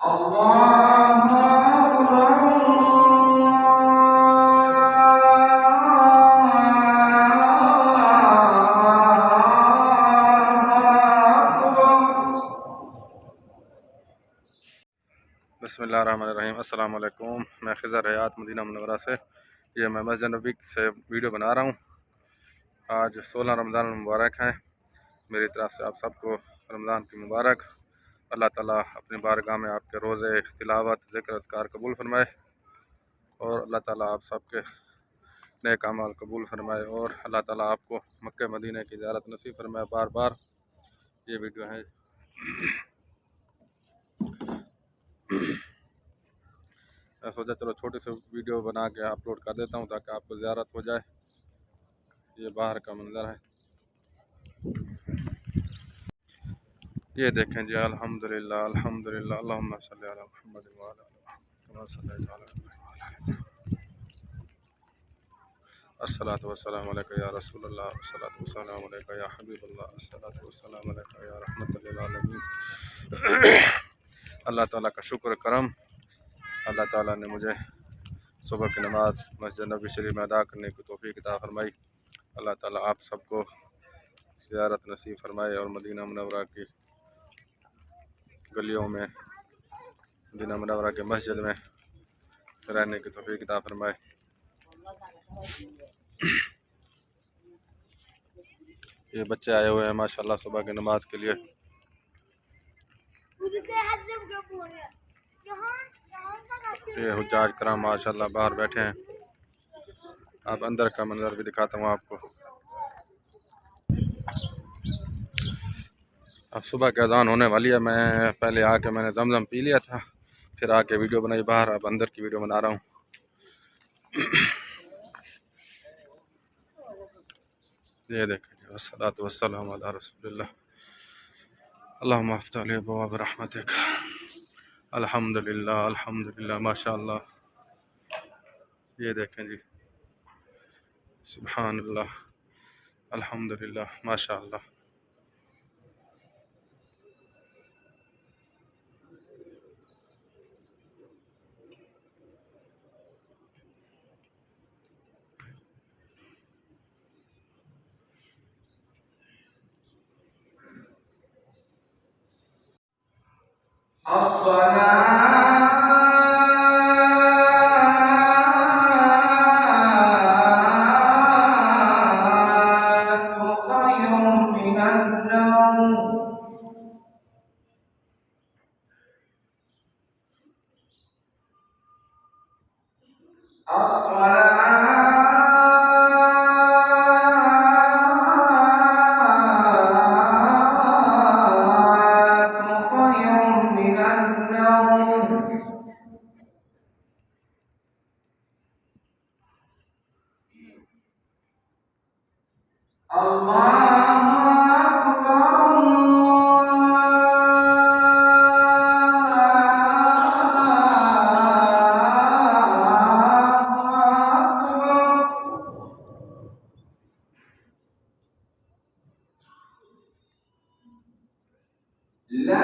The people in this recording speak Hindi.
अल्लाहु बिस्मिल्लाहिर्रहमानिर्रहीम। अस्सलाम वालेकुम। मैं खिज़र हयात मदीना मुनव्वरा से ये मैं मस्जिद नबी से वीडियो बना रहा हूँ। आज 16 रमज़ान मुबारक है। मेरी तरफ से आप सबको रमज़ान की मुबारक। अल्लाह ताला अपनी बारगाह में आपके रोज़े तिलावत ज़िक्र अज़कार कबूल फरमाए और अल्लाह ताला आप सबके नेक अमाल कबूल फरमाए और अल्लाह ताला आपको मक्के मदीने की ज़ियारत नसीब फरमाए। बार बार ये वीडियो है। मैं सोचा चलो छोटी सी वीडियो बना के अपलोड कर देता हूँ ताकि आपको ज़ियारत हो जाए। ये बाहर का मंज़र है, ये देखें जी। अल्हम्दुलिल्लाह अल्हम्दुलिल्लाह अल्लाहुम्मा सल्ली अला मुहम्मद व अला कमा सल्लैता अला इब्राहीम। अस्सलातु वस्सलामु अलैका या रसूलल्लाह, अस्सलातु वस्सलामु अलैका या हबीबल्लाह, अस्सलातु वस्सलामु अलैका या रहमतल लिल आलमीन। अल्लाह ताला का शुक्र करम, अल्लाह ताला ने मुझे सुबह की नमाज़ मस्जिद नबी शरीफ में अदा करने की तौफीक अता फरमाई। अल्लाह ताला आप सबको ज़ियारत नसीब फरमाए और मदीना मुनव्वरा की गलियों में, मदीना मुनव्वरा के मस्जिद में रहने की तौफीक अता फरमाए। ये बच्चे आए हुए हैं माशाल्लाह सुबह की नमाज के लिए। ये हुज्जाज कराम माशाल्लाह बाहर बैठे हैं। अब अंदर का मंजर भी दिखाता हूँ आपको। अब सुबह की अजान होने वाली है। मैं पहले आके मैंने जमजम पी लिया था, फिर आके वीडियो बनाई बाहर। अब अंदर की वीडियो बना रहा हूँ। ये देखें, वस्सलातु वस्सलामु अला रसूलिल्लाह, अल्लाहुम्मा अफ्तह अली अबवाब रहमतिक। अल्हम्दुलिल्लाह अल्हम्दुलिल्लाह माशाअल्लाह। ये देखें जी, सुभानअल्लाह, अल्हम्दुलिल्लाह माशाअल्लाह। अस्सलातु खैरुम मिनन नौम। ला